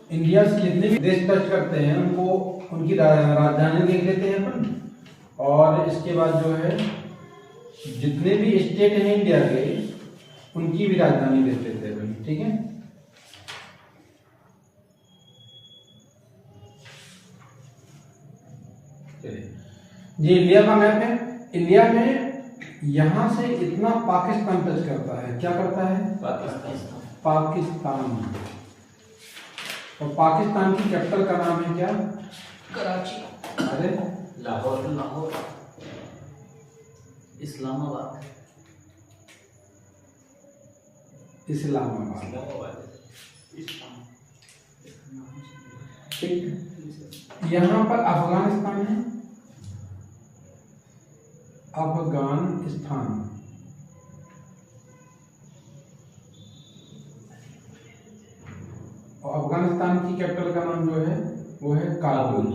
India से जितने भी देश टच करते हैं उनको उनकी राजधानी देख लेते हैं अपन, और इसके बाद जो है जितने भी स्टेट हैं इंडिया के उनकी भी राजधानी देख लेते हैं अपन, ठीक है। ये इंडिया का मैप है। इंडिया में यहां से इतना पाकिस्तान टच करता है, क्या करता है? पाकिस्तान। और पाकिस्तान की कैपिटल का नाम है क्या? कराची। अरे लाहौर। इस्लामाबाद। ठीक। यहाँ पर अफगानिस्तान है, अफगानिस्तान। और अफगानिस्तान की कैपिटल का नाम जो है वो है काबुल।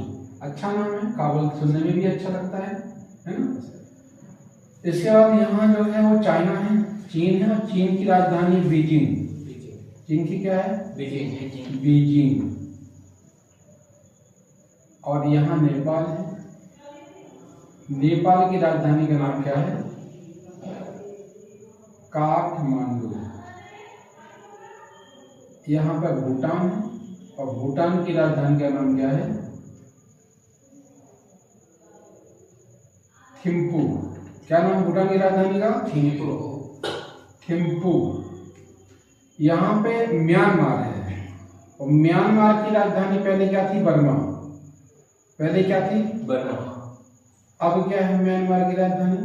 अच्छा नाम है, काबुल सुनने में भी अच्छा लगता है ना। इसके बाद यहाँ जो है वो चाइना है, चीन है, और चीन की राजधानी है बीजिंग। चीन की क्या है? बीजिंग। और यहाँ नेपाल है, नेपाल की राजधानी का नाम क्या है? काठमांडू। यहाँ पर भूटान है, और भूटान की राजधानी का नाम क्या है? थिम्पू। क्या नाम भूटान की राजधानी का? थिम्पू। यहाँ पे म्यांमार है, और म्यांमार की राजधानी पहले क्या थी? बर्मा। पहले क्या थी? बर्मा। अब क्या है म्यांमार की राजधानी?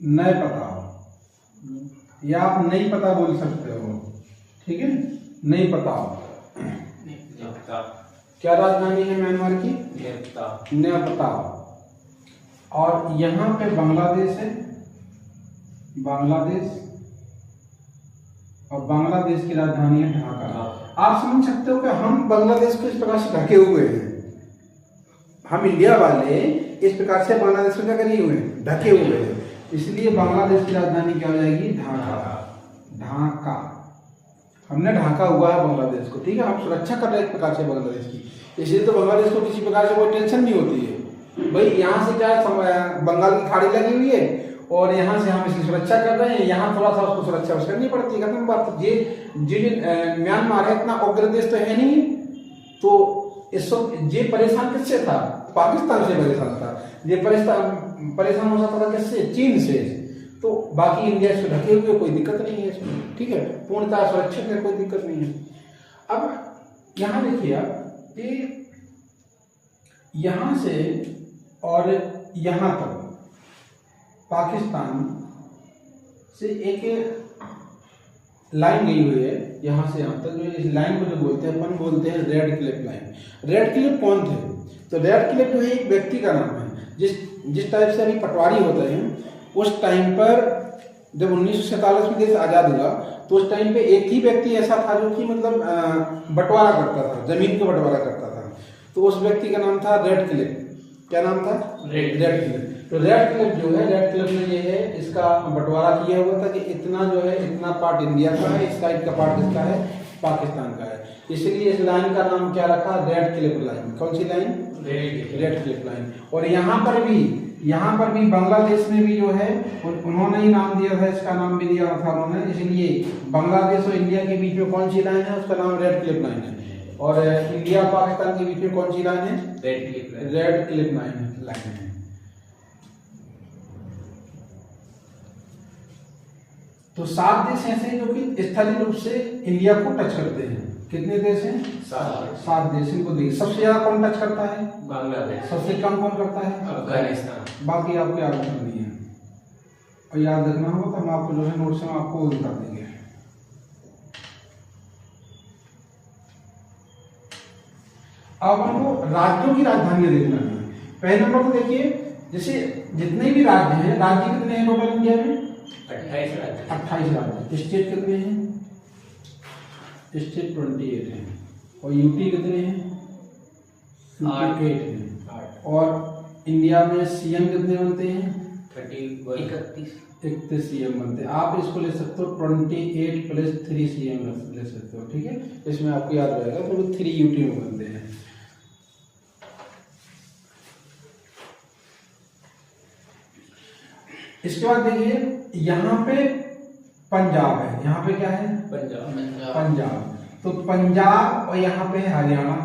नहीं पता, या आप नहीं पता बोल सकते हो, ठीक है। नहीं पता। क्या राजधानी है म्यांमार की? नेपता। और यहाँ पे बांग्लादेश है, बांग्लादेश, और बांग्लादेश की राजधानी है ढाका। आप समझ सकते हो कि हम बांग्लादेश को इस प्रकार से ढके हुए हैं, हम इंडिया वाले इस प्रकार से बांग्लादेश को क्या करे हुए हैं? ढके हुए हैं। इसलिए बांग्लादेश की राजधानी क्या हो जाएगी? ढाका। हमने ढाका हुआ है बांग्लादेश को, ठीक है। हम सुरक्षा कर रहे हैं एक प्रकार से बांग्लादेश की, इसलिए तो बांग्लादेश को किसी प्रकार से कोई टेंशन नहीं होती है। भाई यहाँ से क्या बंगाल की खाड़ी लगी हुई है, और यहाँ से हम इसकी सुरक्षा कर रहे हैं, यहाँ थोड़ा सा उसको सुरक्षा करनी पड़ती है, खत्म बात। ये म्यांमार है, इतना उग्र देश तो है नहीं, तो इस वक्त ये परेशान किससे था? पाकिस्तान से परेशान था। ये परेशान हो सकता था किससे? चीन से। तो बाकी इंडिया इसको ढके हुए, कोई दिक्कत नहीं है इसमें, ठीक है। पूर्णतः सुरक्षित है, कोई दिक्कत नहीं है। अब यहाँ देखिए आप कि यहाँ से और यहाँ तक पाकिस्तान से एक लाइन गई हुई है, यहाँ से यहाँ तक। जो इस लाइन को जो बोलते हैं अपन, बोलते हैं red Cliff line. Red Cliff कौन थे? तो रेड क्लिफ जो है एक व्यक्ति का नाम है। जिस टाइप से अभी पटवारी होते हैं, उस टाइम पर जब 1947 में देश आज़ाद हुआ, तो उस टाइम पे एक ही व्यक्ति ऐसा था जो कि मतलब बंटवारा करता था, जमीन को बंटवारा करता था। तो उस व्यक्ति का नाम था रेड क्लिफ। क्या नाम था? Red Cliff. तो रेड क्लिफ जो है, रेड क्लिफ ने ये है इसका बंटवारा किया हुआ था कि इतना जो है, इतना पार्ट इंडिया का है, इस साइड का पार्ट किसका है? पाकिस्तान का है। इसलिए इस लाइन का नाम क्या रखा? Red Cliff line. कौन सी लाइन? Red Cliff line. और यहाँ पर भी बांग्लादेश में भी जो है उन्होंने ही नाम दिया था, इसका नाम भी दिया था उन्होंने। इसलिए बांग्लादेश और इंडिया के बीच में कौन सी लाइन है? उसका नाम रेड क्लिफ लाइन है। और इंडिया पाकिस्तान के बीच में कौन सी लाइन है? रेड क्लिफ लाइन है। तो 7 देश ऐसे हैं जो कि स्थलीय रूप से इंडिया को टच करते हैं। कितने देश हैं? 7 देश। इनको देखिए, सबसे ज्यादा कौन टच करता है? बांग्लादेश। सबसे कम कौन करता है? अफगानिस्तान। बाकी आपको याद रखनी है, और याद रखना होगा तो हम आपको जो है नोट से आपको बता देंगे। अब हमको राज्यों की राजधानियां देखना है। पहले नंबर तो देखिए, जैसे जितने भी राज्य हैं, राज्य कितने हैं टोटल इंडिया में? 28 राज्य। स्टेट कितने हैं? स्टेट 28 हैं। और यूटी कितने हैं? 8 हैं। और इंडिया में सीएम कितने बनते हैं? 31 31 cm बनते हैं। आप इसको ले सकते हो 28 + 3 cm ले सकते हो, ठीक है। इसमें आपको याद रहेगा, तो 3 UT में बनते हैं। इसके बाद देखिए यहाँ पे पंजाब है, यहाँ पे क्या है? पंजाब। तो पंजाब और यहाँ पे है हरियाणा,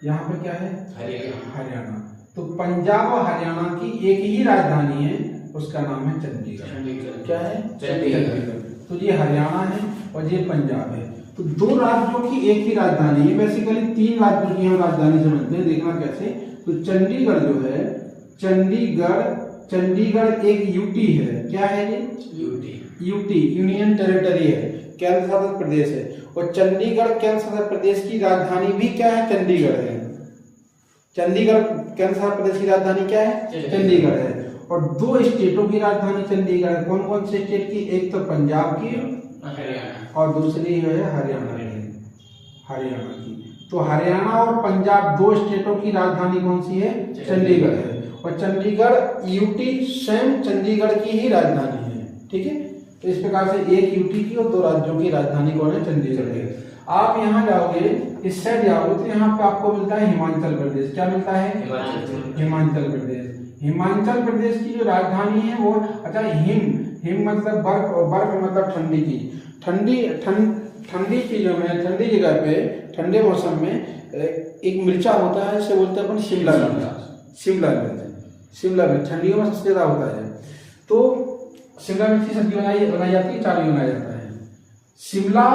यहाँ पे क्या है? हरियाणा। तो पंजाब और हरियाणा की एक ही राजधानी है, उसका नाम है चंडीगढ़। क्या है? चंडीगढ़। तो ये हरियाणा है और ये पंजाब है। तो 2 राज्यों की एक ही राजधानी है। बेसिकली 3 राज्यों की हम राजधानी समझते हैं, देखना कैसे। तो चंडीगढ़ जो है, चंडीगढ़ एक यूटी है। क्या है ये? यूटी यूनियन टेरिटरी है, केंद्र शासित प्रदेश है। और चंडीगढ़ केंद्र शासित प्रदेश की राजधानी भी क्या है? चंडीगढ़ है। चंडीगढ़ केंद्र शासित प्रदेश की राजधानी क्या है? चंडीगढ़ है। और 2 स्टेटों की राजधानी चंडीगढ़ है। कौन कौन से स्टेट की? एक तो पंजाब की और दूसरी है हरियाणा की। तो हरियाणा और पंजाब 2 स्टेटों की राजधानी कौन सी है? चंडीगढ़ है। और चंडीगढ़ यूटी स्वयं चंडीगढ़ की ही राजधानी है, ठीक है। तो इस प्रकार से एक यूटी की और 2 राज्यों की राजधानी कौन है? चंडीगढ़ है। आप यहाँ जाओगे, इस साइड जाओगे तो यहाँ पे आपको मिलता है हिमाचल प्रदेश। क्या मिलता है? हिमाचल प्रदेश। हिमाचल प्रदेश की जो राजधानी है वो, अच्छा, हिम मतलब बर्फ और बर्फ मतलब ठंडी की। ठंडी चीजों में, ठंडी जगह पे, ठंडे मौसम में एक मिर्चा होता है, इसे बोलते हैं अपन शिमला मिर्च। शिमला मिर्च ठंडियों में सबसे ज्यादा होता है। तो शिमला मिर्च की सब्जी बनाई जाती है, चावल बनाया जाता है। शिमला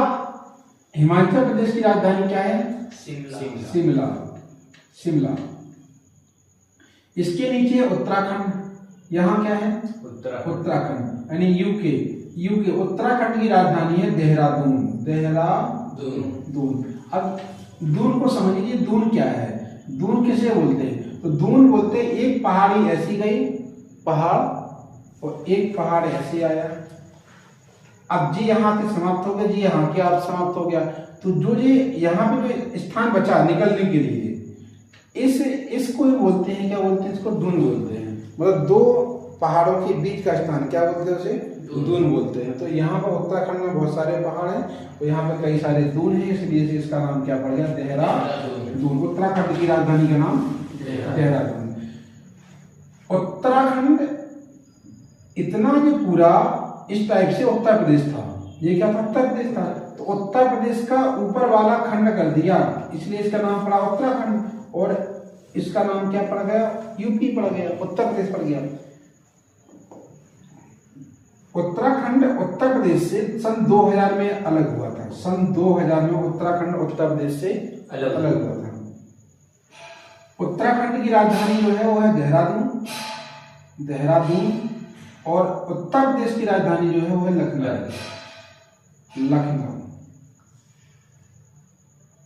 हिमाचल प्रदेश की राजधानी क्या है? शिमला। इसके नीचे उत्तराखंड। यहाँ क्या है? उत्तराखंड यानी यूके। उत्तराखंड की राजधानी है देहरादून। अब दून को समझ लीजिए, दून क्या है? दून किसे बोलते हैं? तो दून बोलते हैं एक पहाड़ी ऐसी गई, पहाड़, और एक पहाड़ ऐसे आया। अब जी यहाँ से समाप्त हो गया, जी यहाँ के आप समाप्त हो गया। तो जो ये यहाँ पे जो स्थान बचा निकलने के लिए, इसको बोलते हैं, क्या बोलते हैं? इसको दून बोलते हैं। मतलब 2 पहाड़ों के बीच का स्थान क्या बोलते हैं? उसे दून बोलते हैं। तो यहाँ पर उत्तराखंड में बहुत सारे पहाड़ हैं, तो यहाँ पे कई सारे दून हैं, इसलिए इसका नाम क्या पड़ गया? देहरादून। उत्तराखंड की राजधानी का नाम देहरादून। उत्तराखंड इतना जो पूरा इस टाइप से उत्तर प्रदेश था। ये क्या था? उत्तर प्रदेश था। तो उत्तर प्रदेश का ऊपर वाला खंड कर दिया, इसलिए इसका नाम पड़ा उत्तराखंड। और इसका नाम क्या पड़ गया? यूपी पड़ गया, उत्तर प्रदेश पड़ गया। उत्तराखंड उत्तर प्रदेश से सन 2000 में अलग हुआ था। सन 2000 में उत्तराखंड उत्तर प्रदेश से अलग हुआ था। उत्तराखंड की राजधानी जो है वो है देहरादून। और उत्तर प्रदेश की राजधानी जो है वो है लखनऊ।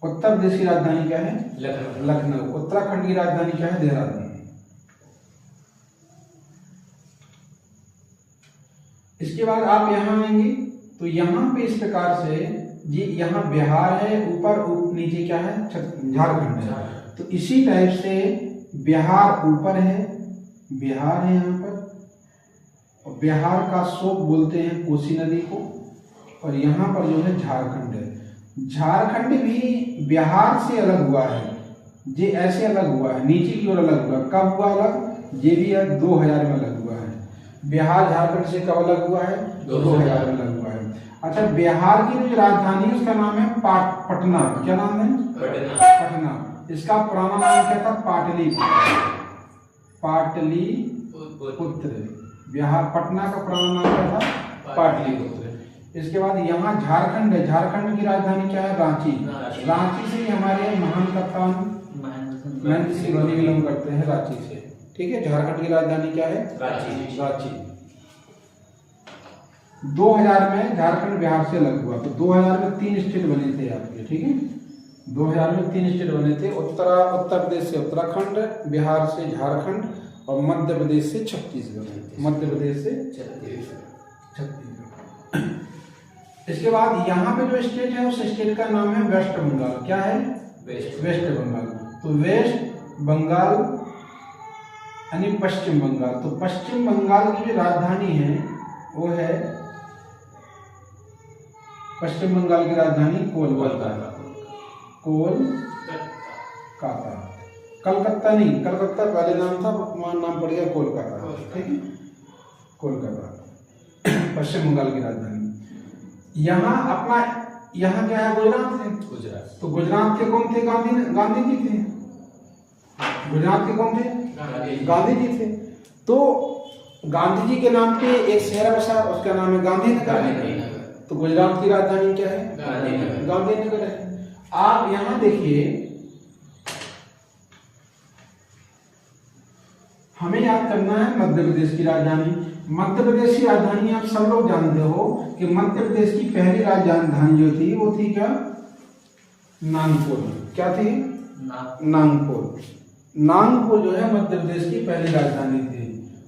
उत्तर प्रदेश की राजधानी क्या है? लखनऊ। उत्तराखंड की राजधानी क्या है? देहरादून। इसके बाद आप यहाँ आएंगे तो यहाँ पे इस प्रकार से, ये यहाँ बिहार है, ऊपर नीचे क्या है? झारखंड है। तो इसी टाइप से बिहार ऊपर है, बिहार है यहाँ पर, और बिहार का शोक बोलते हैं कोसी नदी को। और यहाँ पर जो है झारखंड है। झारखंड भी बिहार से अलग हुआ है, ये ऐसे अलग हुआ है, नीचे की ओर अलग हुआ। कब हुआ अलग? ये भी है 2000 में अलग हुआ है। बिहार झारखंड से कब अलग हुआ है? 2000 में अलग हुआ है। अच्छा, बिहार की जो राजधानी है उसका नाम है पटना। क्या नाम है? पटना। इसका पुराना नाम क्या था? पाटलिपुत्र। बिहार पटना का पुराना नाम क्या था? पाटलिपुत्र। इसके बाद यहाँ झारखंड है। झारखंड की राजधानी क्या है? रांची से हमारे महान कप्तान महेंद्र सिंह धोनी बिलोंग करते हैं, रांची से। ठीक है, झारखंड की राजधानी क्या है? रांची। 2000 में झारखंड बिहार से अलग हुआ। तो 2000 में 3 स्टेट बने थे आपके, ठीक है। 2000 में 3 स्टेट बने थे। उत्तर प्रदेश से उत्तराखंड, बिहार से झारखंड और मध्य प्रदेश से छत्तीसगढ़। मध्य प्रदेश से छत्तीसगढ़। इसके बाद यहाँ पे जो स्टेट है उस स्टेट का नाम है वेस्ट बंगाल। क्या है? वेस्ट बंगाल। तो वेस्ट बंगाल यानी पश्चिम बंगाल। तो पश्चिम बंगाल की जो राजधानी है वो है, पश्चिम बंगाल की राजधानी कोलकाता। कोलकाता, कलकत्ता नहीं, कलकत्ता पहले नाम था, वर्तमान नाम पड़ गया कोलकाता। ठीक है, कोलकाता पश्चिम बंगाल की राजधानी। यहाँ अपना, यहाँ क्या है, गुजरात है। गुजरात। तो गुजरात के कौन थे? गांधी जी थे। गुजरात के कौन थे? गांधी जी थे। तो गांधी जी के नाम पे एक शहर बसा, उसका नाम है गांधीनगर। तो गुजरात की राजधानी क्या है? गांधीनगर है। आप यहाँ देखिए, हमें याद करना है मध्य प्रदेश की राजधानी। मध्य प्रदेश की राजधानी आप सब लोग जानते हो कि मध्य प्रदेश की पहली राजधानी जो थी वो थी क्या? नागपुर। क्या थी? नागपुर। नागपुर जो है मध्य प्रदेश की पहली राजधानी थी।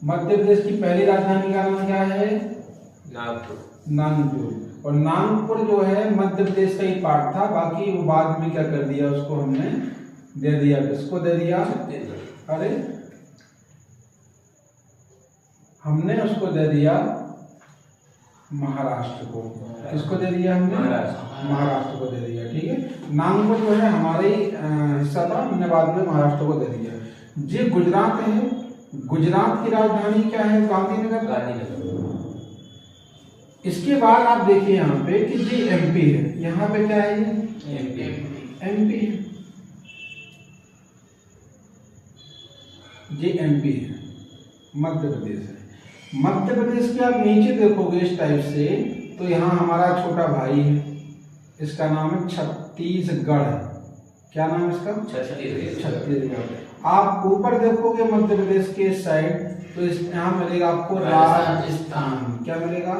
मध्य प्रदेश की पहली राजधानी का नाम क्या है? नागपुर। और नागपुर जो है मध्य प्रदेश का ही पार्ट था, बाकी वो बाद में क्या कर दिया, उसको हमने दे दिया, किसको दे दिया? अरे हमने उसको दे दिया महाराष्ट्र को। किसको दे दिया हमने? महाराष्ट्र को दे दिया। ठीक है, नागपुर जो है हमारे हिस्सा था, हमने बाद में महाराष्ट्र को दे दिया। ये गुजरात है, गुजरात की राजधानी क्या है? गांधीनगर। इसके बाद आप देखिए यहाँ पे कि जी एमपी है। यहाँ पे क्या है? ये एमपी है। ये एमपी है, मध्य प्रदेश है। मध्य प्रदेश के आप नीचे देखोगे इस टाइप से, तो यहाँ हमारा छोटा भाई है, इसका नाम है छत्तीसगढ़। क्या नाम है इसका? छत्तीसगढ़। आप ऊपर देखोगे मध्य प्रदेश के साइड, तो इस यहाँ मिलेगा आपको राजस्थान। क्या मिलेगा?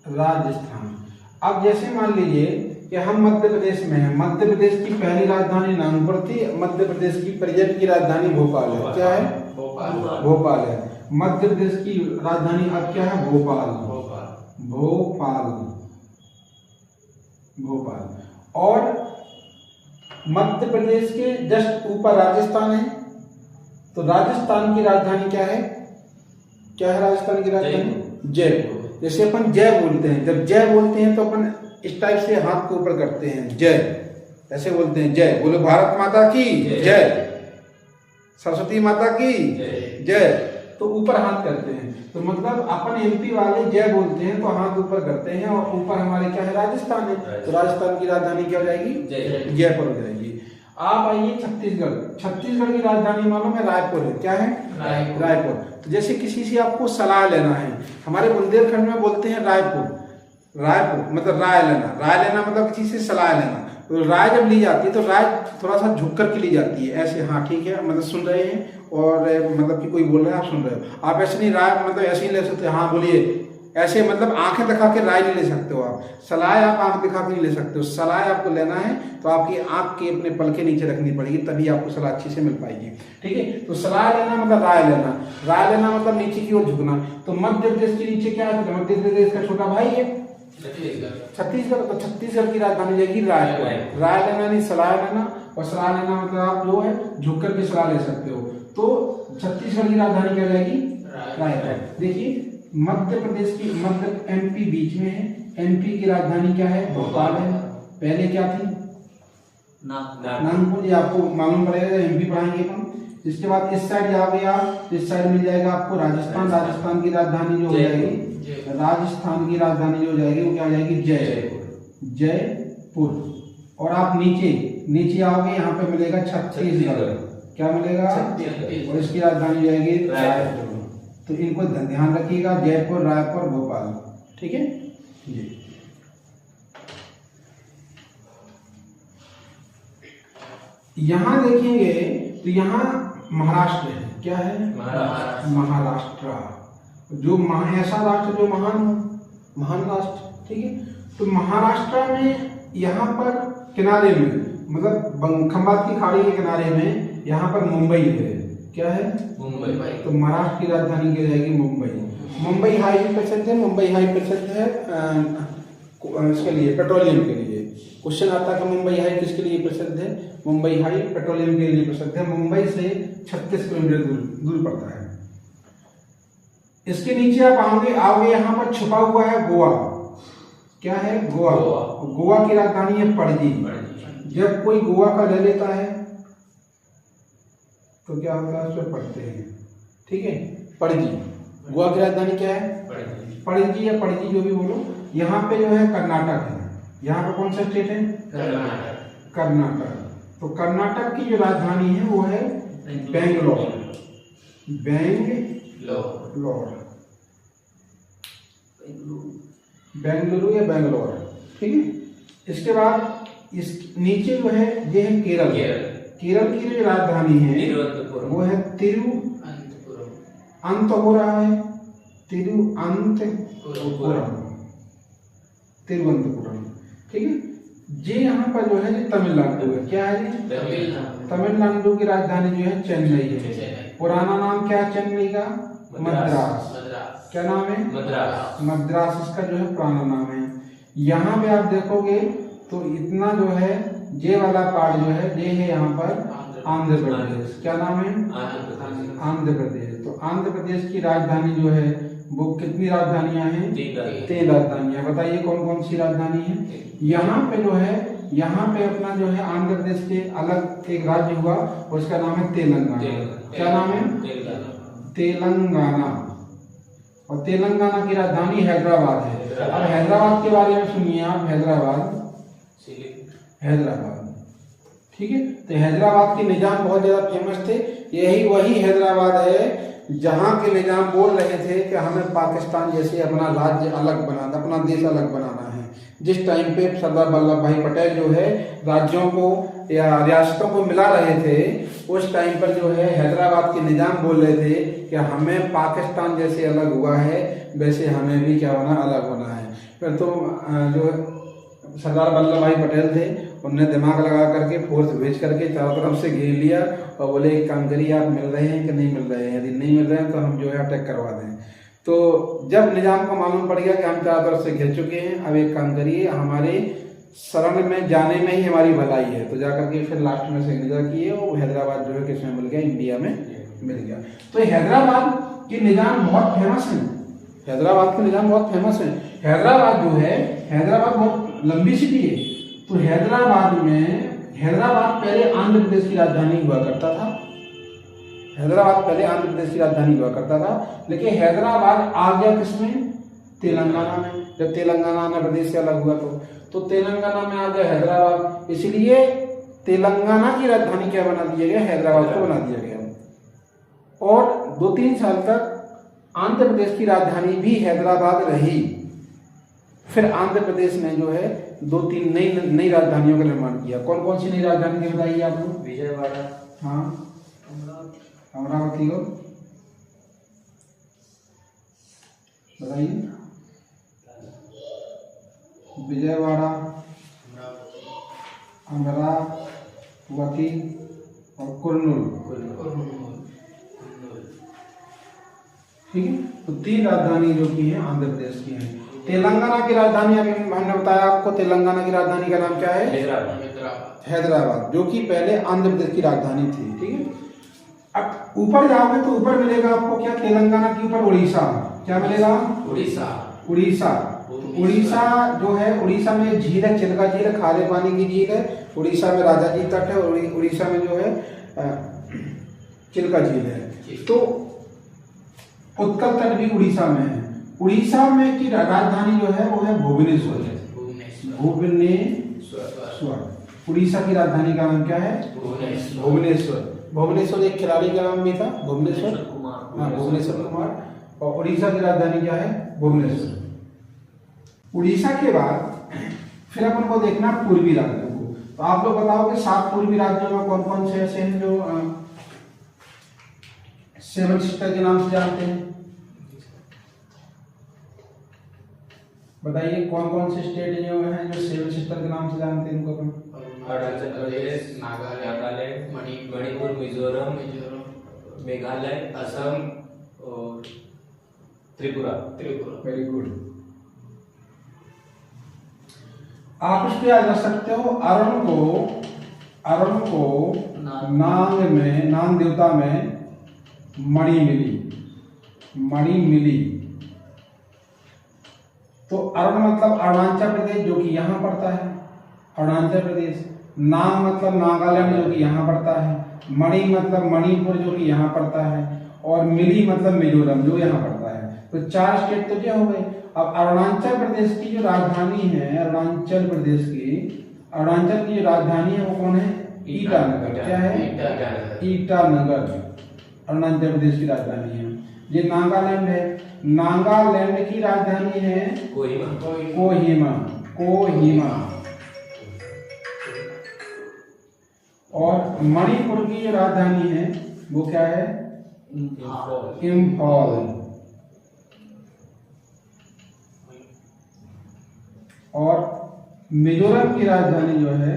राजस्थान। अब जैसे मान लीजिए कि हम मध्य प्रदेश में हैं, मध्य प्रदेश की पहली राजधानी नागपुर थी, मध्य प्रदेश की प्रेजेंट की राजधानी भोपाल है। क्या है? भोपाल है। मध्य प्रदेश की राजधानी अब क्या है? भोपाल। और मध्य प्रदेश के जस्ट ऊपर राजस्थान है। तो राजस्थान की राजधानी क्या है? क्या है राजस्थान की राजधानी? जयपुर। जैसे अपन जय बोलते हैं, जब जय बोलते हैं तो अपन इस टाइप से हाथ को ऊपर करते हैं, जय, ऐसे बोलते हैं, जय। बोलो भारत माता की जय, सरस्वती माता की जय, तो ऊपर हाथ करते हैं। तो मतलब अपन एमपी वाले जय बोलते हैं तो हाथ ऊपर करते हैं, और ऊपर हमारे क्या है? राजस्थान है। तो राजस्थान की राजधानी क्या हो जाएगी? जयपुर हो जाएगी। आप आइए छत्तीसगढ़। छत्तीसगढ़ की राजधानी मालूम है? रायपुर है। क्या है? रायपुर। तो जैसे किसी से आपको सलाह लेना है, हमारे बुंदेलखंड में बोलते हैं रायपुर। रायपुर मतलब राय लेना। राय लेना मतलब किसी से सलाह लेना। तो राय जब ली जाती है तो राय थोड़ा सा झुक कर के ली जाती है, ऐसे, हाँ ठीक है, मतलब सुन रहे हैं, और मतलब कि कोई बोल रहा है आप सुन रहे हो। आप ऐसे नहीं राय मतलब ऐसे ही ले सकते, हाँ बोलिए, ऐसे मतलब आंखें दिखा के राय नहीं ले सकते हो आप। सलाह आप आंख दिखा के नहीं ले सकते हो। सलाह आपको लेना है तो आपकी आंख के अपने पल के नीचे रखनी पड़ेगी, तभी आपको सलाह अच्छी से मिल पाएगी। ठीक है, तो सलाह लेना मतलब राय लेना। राय लेना मतलब नीचे की ओर झुकना। तो मध्य प्रदेश के नीचे क्या है? मध्य प्रदेश का छोटा भाई है छत्तीसगढ़। तो छत्तीसगढ़ की राजधानी जाएगी रायपुर। राय लेना नहीं, सलाह लेना। और सलाह लेना मतलब आप जो है झुक कर के सलाह ले सकते हो। तो छत्तीसगढ़ की राजधानी क्या जाएगी? रायपुर। देखिए मध्य प्रदेश की, मध्य एमपी बीच में है, एमपी की राजधानी क्या है? भोपाल है। पहले क्या थी? नागपुर। ये आपको मालूम पड़ेगा, एमपी पढ़ाएंगे हम। इसके बाद इस साइड जाओगे आप, इस साइड मिल जाएगा आपको राजस्थान। राजस्थान की राजधानी जो हो जाएगी, राजस्थान की राजधानी जो हो जाएगी वो क्या हो जाएगी? जयपुर। और आप नीचे आओगे, यहाँ पे मिलेगा छत्तीसगढ़। क्या मिलेगा? और इसकी राजधानी जाएगी रायपुर। तो इनको ध्यान रखिएगा, जयपुर, रायपुर, भोपाल। ठीक है जी। यहाँ देखेंगे तो यहाँ महाराष्ट्र है। क्या है? महाराष्ट्र। जो ऐसा राष्ट्र जो महान राष्ट्र। ठीक है, तो महाराष्ट्र में यहाँ पर किनारे में, मतलब खंबात की खाड़ी के किनारे में यहाँ पर मुंबई है। क्या है? मुंबई। तो महाराष्ट्र की राजधानी क्या जाएगी? मुंबई। मुंबई हाई प्रसिद्ध है। मुंबई हाई प्रसिद्ध है इसके लिए पेट्रोलियम के लिए क्वेश्चन आता है कि मुंबई हाई किसके लिए प्रसिद्ध है? मुंबई हाई पेट्रोलियम के लिए प्रसिद्ध है। मुंबई से 36 किलोमीटर दूर पड़ता है। इसके नीचे आप आओगे यहाँ पर छुपा हुआ है गोवा। क्या है? गोवा। गोवा की राजधानी है पणजी। जब कोई गोवा का ले लेता है तो क्या होता है? उसमें पढ़ते हैं, ठीक है। पणजी गोवा की राजधानी क्या है? पणजी या पणजी जो भी बोलो। यहाँ पे जो है कर्नाटक है। यहाँ पे कौन सा स्टेट है? कर्नाटक। तो कर्नाटक की जो राजधानी है वो है बेंगलोर। बेंगलुरु या बेंगलोर, ठीक है। इसके बाद इस नीचे जो है ये है केरल। केरल की जो राजधानी है वो है अंत हो रहा है तिरुवनंतपुरम, ठीक है। ये यहाँ पर जो है तमिलनाडु है। क्या है? तमिलनाडु की राजधानी जो है चेन्नई है। पुराना नाम क्या है चेन्नई का? मद्रास। क्या नाम है? मद्रास इसका जो है पुराना नाम है। यहाँ पे आप देखोगे तो इतना जो है ये वाला पार्ट जो है ये है यहाँ पर आंध्र प्रदेश। क्या नाम है? आंध्र प्रदेश। तो आंध्र प्रदेश की राजधानी जो है वो कितनी राजधानियां हैं? 3 राजधानियां। बताइए कौन कौन सी राजधानी है? यहाँ पे जो है यहाँ पे अपना जो है आंध्र प्रदेश के अलग एक राज्य हुआ, उसका नाम है तेलंगाना। क्या नाम है? तेलंगाना। और तेलंगाना की राजधानी हैदराबाद है। अब हैदराबाद के बारे में सुनिए आप। हैदराबाद, ठीक है। तो हैदराबाद के निजाम बहुत ज्यादा फेमस थे। वही हैदराबाद है जहाँ के निजाम बोल रहे थे कि हमें पाकिस्तान जैसे अपना राज्य अलग बनाना, अपना देश अलग बनाना है। जिस टाइम पे सरदार वल्लभ भाई पटेल जो है राज्यों को या रियासतों को मिला रहे थे, उस टाइम पर जो है हैदराबाद के निजाम बोल रहे थे कि हमें पाकिस्तान जैसे अलग हुआ है वैसे हमें भी क्या होना, अलग होना है। फिर तो जो सरदार वल्लभ भाई पटेल थे उनने दिमाग लगा करके फोर्स भेज करके चारों तरफ से घेर लिया और बोले एक काम करिए, आप मिल रहे हैं कि नहीं मिल रहे हैं? यदि नहीं मिल रहे हैं तो हम जो है अटैक करवा दें। तो जब निजाम को मालूम पड़ गया कि हम चारों तरफ से घिर चुके हैं, अब एक काम करिए, हमारे शरण में जाने में ही हमारी भलाई है। तो जाकर के फिर लास्ट में सिग्नेचर किए और हैदराबाद जो है किसमें मिल गया? इंडिया में मिल गया। तो हैदराबाद के निजाम बहुत फेमस है। हैदराबाद के निजाम बहुत फेमस है। हैदराबाद जो है, हैदराबाद बहुत लंबी सिटी है। तो हैदराबाद पहले आंध्र प्रदेश की राजधानी हुआ करता था। हैदराबाद पहले आंध्र प्रदेश की राजधानी हुआ करता था, लेकिन हैदराबाद आ गया किसमें? तेलंगाना में। जब तेलंगाना आंध्र प्रदेश से अलग हुआ तो तेलंगाना में आ गया हैदराबाद। इसलिए तेलंगाना की राजधानी क्या बना दिया गया? हैदराबाद को बना दिया गया। और 2-3 साल तक आंध्र प्रदेश की राजधानी भी हैदराबाद रही। फिर आंध्र प्रदेश ने जो है 2-3 नई राजधानियों का निर्माण किया। कौन कौन सी नई राजधानी बताइए आप लोग? विजयवाड़ा, हाँ, अमरावती को बताइए। विजयवाड़ा, अमरावती और कुर्नूल, ठीक है। तो 3 राजधानी जो की है आंध्र प्रदेश की है। तेलंगाना की राजधानी अभी हमने बताया आपको, तेलंगाना की राजधानी का नाम क्या है? हैदराबाद, जो कि पहले आंध्र प्रदेश की राजधानी थी, ठीक है। अब ऊपर जाओगे तो ऊपर मिलेगा आपको क्या? तेलंगाना के ऊपर उड़ीसा। क्या मिलेगा? उड़ीसा। उड़ीसा जो है, उड़ीसा में झील है, चिल्का झील है, खारे पानी की झील है। उड़ीसा में राजा जी तट है। उड़ीसा में जो है चिल्का झील है। तो उत्कल तट भी उड़ीसा में है। उड़ीसा में की राजधानी जो है वो है भुवनेश्वर। उड़ीसा की राजधानी का नाम क्या है? भुवनेश्वर। भुवनेश्वर एक खिलाड़ी का नाम भी था, भुवनेश्वर कुमार। और उड़ीसा की राजधानी क्या है? भुवनेश्वर। उड़ीसा के बाद फिर अपन को देखना पूर्वी राज्यों को। तो आप लोग बताओ कि 7 पूर्वी राज्यों में कौन कौन से ऐसे हैं जो 7 सिस्टर के नाम से जानते हैं? बताइए कौन कौन से स्टेट जो हैं जो 7 सिस्टर के नाम से जानते हैं? इनको अरुणाचल प्रदेश, नागालैंड, मणिपुर, मिजोरम, मेघालय, असम और त्रिपुरा। Very good. आप इसको याद रख सकते हो, अरुण को नाग देवता में मणि मिली। तो अरुण मतलब अरुणाचल प्रदेश जो कि यहाँ पड़ता है, अरुणाचल प्रदेश। नाग मतलब नागालैंड जो कि यहाँ पड़ता है। मणि मतलब मणिपुर जो कि यहाँ पड़ता है। और मिली मतलब मिजोरम जो यहाँ पड़ता है। तो 4 स्टेट तो क्या हो गए। अब अरुणाचल प्रदेश की जो राजधानी है, अरुणाचल की जो राजधानी है वो कौन है? ईटानगर। क्या है? ईटानगर अरुणाचल प्रदेश की राजधानी है। ये नागालैंड है, नागालैंड की राजधानी है कोहिमा। और मणिपुर की जो राजधानी है वो क्या है? इम्फाल। और मिजोरम की राजधानी जो है,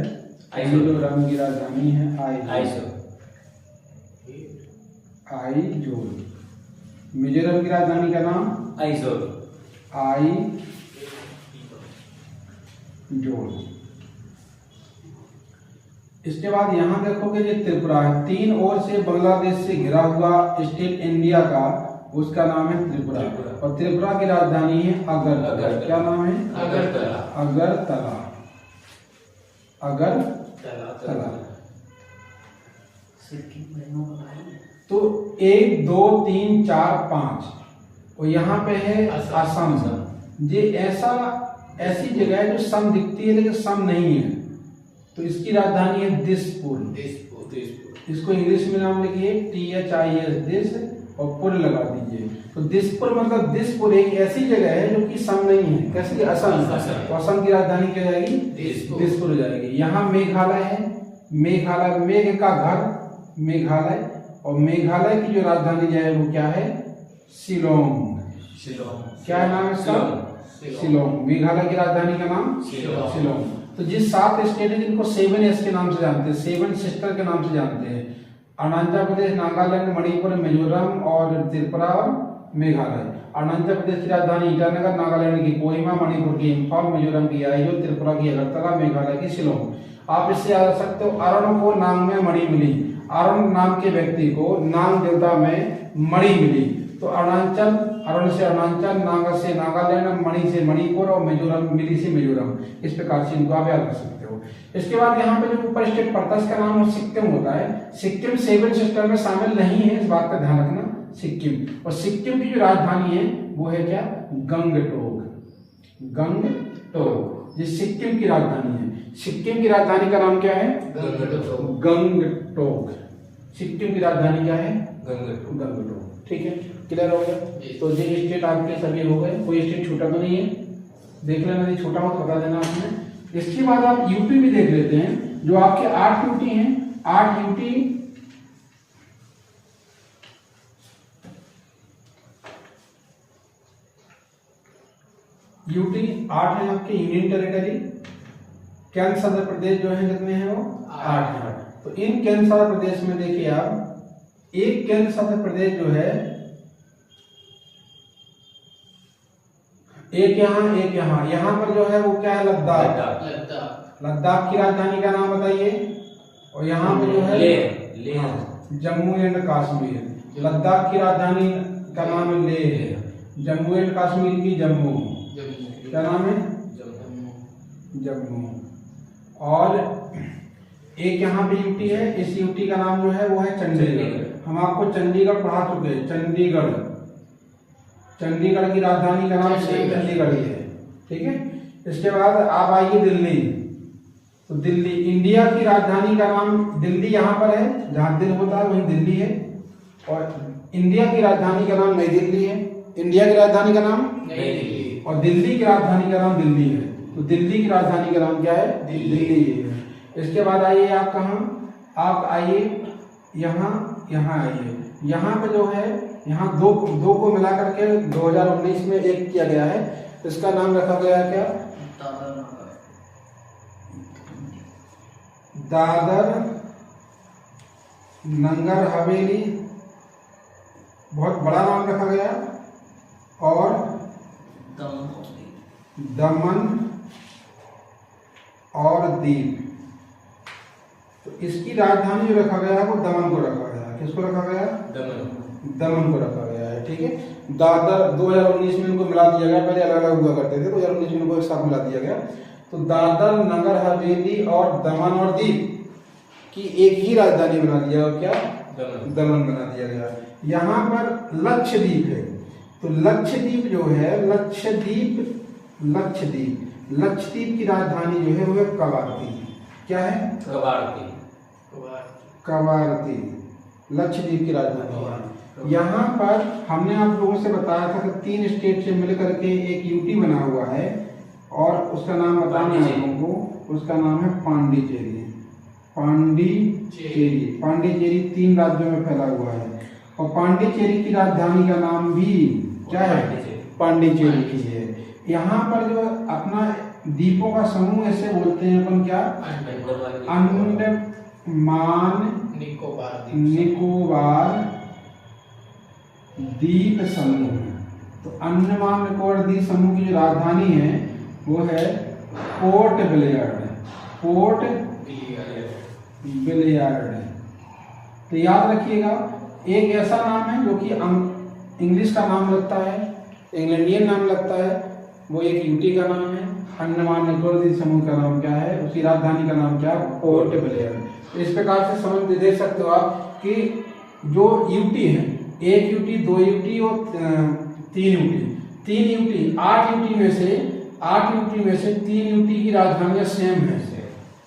मिजोरम की राजधानी है आइजोल। मिजोरम की राजधानी का नाम आइजोल। इसके बाद यहाँ देखोगे ये त्रिपुरा है, 3 ओर से बांग्लादेश से घिरा हुआ स्टेट इंडिया का, उसका नाम है त्रिपुरा। और त्रिपुरा की राजधानी है अगरतला। क्या नाम है? अगरतला। तो 1 2 3 4 5 और यहाँ पे है असम। ये ऐसी जगह है जो सम दिखती है लेकिन सम नहीं है, तो इसकी राजधानी है दिसपुर। इसको इंग्लिश में नाम लिखिए THIS, दिस, और पुर लगा दीजिए। तो दिसपुर मतलब दिसपुर एक ऐसी जगह है जो कि सम नहीं है। कैसे? असम। तो असम की राजधानी क्या जाएगी? दिसपुर हो जाएगी। यहाँ मेघालय है, मेघ का घर मेघालय। और मेघालय की जो राजधानी जो है वो क्या है? शिलोंग। क्या नाम है इसका? शिलोंग। मेघालय की राजधानी का नाम शिलोंग। तो जिस 7 स्टेट है जिनको 7S के नाम से जानते हैं, 7 सिस्टर के नाम से जानते हैं, अरुणाचल प्रदेश, नागालैंड, मणिपुर, मिजोरम और त्रिपुरा और मेघालय। अरुणाचल प्रदेश की राजधानी ईटानगर, नागालैंड की कोहिमा, मणिपुर की इम्फाल, मिजोरम की आइजोल, त्रिपुरा की अगरतला, मेघालय की शिलोंग। आप इससे याद रख सकते हो, अरुण को नाग में मणि मिली। अरुण नाम के व्यक्ति को नाग देवता में मणि मिली। तो अरुण से अरुणाचल, नागा से नागालैंड, मणि से मणिपुर और मिजोरम, मिली से मिजोरम। इस प्रकार से इनको आप याद रख सकते हो। इसके बाद यहाँ पे जो ऊपर स्टेट पड़ता है इसका नाम सिक्किम होता है। सिक्किम 7 सिस्टर में शामिल नहीं है, इस बात का ध्यान रखना। सिक्किम, और सिक्किम की जो राजधानी है वो है क्या? गंगटोक। ये सिक्किम की राजधानी है। सिक्किम की राजधानी का नाम क्या है? गंगटोक। सिक्किम की राजधानी क्या है? गंगटोक। ठीक है, क्लियर हो गया? तो ये स्टेट आपके सभी हो गए, कोई स्टेट छोटा तो नहीं है। देख लेना, यदि छोटा हो तो बता देना आपने। इसके बाद आप यूटी भी देख लेते हैं, जो आपके 8 यूटी हैं। 8 यूटी है आपके यूनियन टेरिटरी। केंद्र शासित प्रदेश जो है कितने हैं? वो 8 हैं। तो इन केंद्र शासित प्रदेश में देखिए आप, एक केंद्र शासित प्रदेश जो है, एक यहाँ पर जो है वो क्या है? लद्दाख की राजधानी का नाम बताइए। और यहाँ पे जो है जम्मू एंड कश्मीर। लद्दाख की राजधानी का नाम लेह है। जम्मू एंड कश्मीर की जम्मू। क्या नाम है? जम्मू। और एक यहाँ पे यूटी है, इस यूटी का नाम जो है वो है चंडीगढ़। हम आपको चंडीगढ़ पढ़ा चुके हैं। चंडीगढ़ की राजधानी का नाम चंडीगढ़ ही है। ठीक है। इसके बाद आप आइए दिल्ली। तो दिल्ली, इंडिया की राजधानी का नाम दिल्ली यहाँ पर है, जहाँ दिल होता है वहीं दिल्ली है। और इंडिया की राजधानी का नाम नई दिल्ली है। इंडिया की राजधानी का नाम नई दिल्ली, और दिल्ली की राजधानी का नाम दिल्ली है। तो दिल्ली की राजधानी का नाम क्या है? दिल्ली है। इसके बाद आइए आप कहाँ? आप आइए यहाँ आइए। यहाँ पे जो है, यहाँ दो को मिला करके 2019 में एक किया गया है। इसका नाम रखा गया है क्या? दादर नगर हवेली। बहुत बड़ा नाम रखा गया। और दमन दीप। तो इसकी राजधानी जो रखा गया है वो दमन को रखा गया है। किसको रखा गया? दमन को रखा गया है। ठीक है। दादर 2019 में इनको मिला दिया गया, पहले अलग अलग हुआ करते थे, 2019 में इनको एक साथ मिला दिया गया। तो दादर, नगर हवेली और दमन और दीप की एक ही राजधानी बना दिया, और क्या? दमन बना दिया गया। यहाँ पर लक्षद्वीप है, तो लक्षद्वीप जो है, लक्षद्वीप की राजधानी जो है वो है कवारती। क्या है? कवारती लक्षद्वीप की राजधानी है। यहाँ पर हमने आप लोगों से बताया था कि 3 स्टेट से मिलकर के एक यूटी बना हुआ है, और उसका नाम बताना है हम लोगों को। उसका नाम है पांडिचेरी। पांडिचेरी 3 राज्यों में फैला हुआ है, और पांडिचेरी की राजधानी का नाम भी क्या है? पांडिचेरी की है। यहाँ पर जो अपना द्वीपों का समूह ऐसे बोलते हैं अपन, क्या? अंडमान निकोबार द्वीप समूह। तो अंडमान निकोबार द्वीप समूह की जो राजधानी है वो है पोर्ट ब्लेयर्ड। तो याद रखिएगा, एक ऐसा नाम है जो कि इंग्लिश का नाम लगता है, इंग्लैंडियन नाम लगता है, वो एक यूटी का नाम है। अंडमान निकोबार द्वीप समूह का नाम क्या है? उसकी राजधानी का नाम क्या है? Port Blair. तो इस प्रकार से समझ दे सकते हो आप कि जो यूटी है, 1 यूटी, 2 यूटी और 3 यूटी, 8 यूटी में से 3 यूटी की राजधानियां सेम है।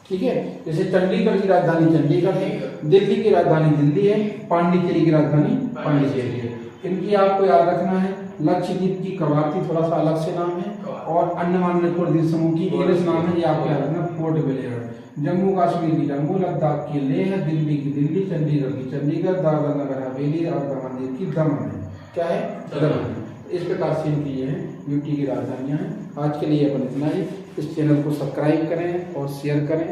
ठीक है। जैसे चंडीगढ़ की राजधानी चंडीगढ़ है, दिल्ली की राजधानी दिल्ली है, पांडिचेरी की राजधानी पांडिचेरी है। इनकी आपको याद रखना है। लक्षद्वीप की कवारती थोड़ा सा अलग से नाम है, और अंडमान निकोबार द्वीप समूह की इंग्लिश नाम है, ये आपको याद रखना, पोर्ट ब्लेयर। जम्मू कश्मीर की जम्मू, लद्दाख की लेह, दिल्ली की दिल्ली, चंडीगढ़ की चंडीगढ़, दादर नगर हवेली और दमन दीव की दमन है। क्या है? दमन। इस प्रकार से इनकी ये यूटी की राजधानियां हैं। आज के लिए अपन इतना ही। इस चैनल को सब्सक्राइब करें और शेयर करें।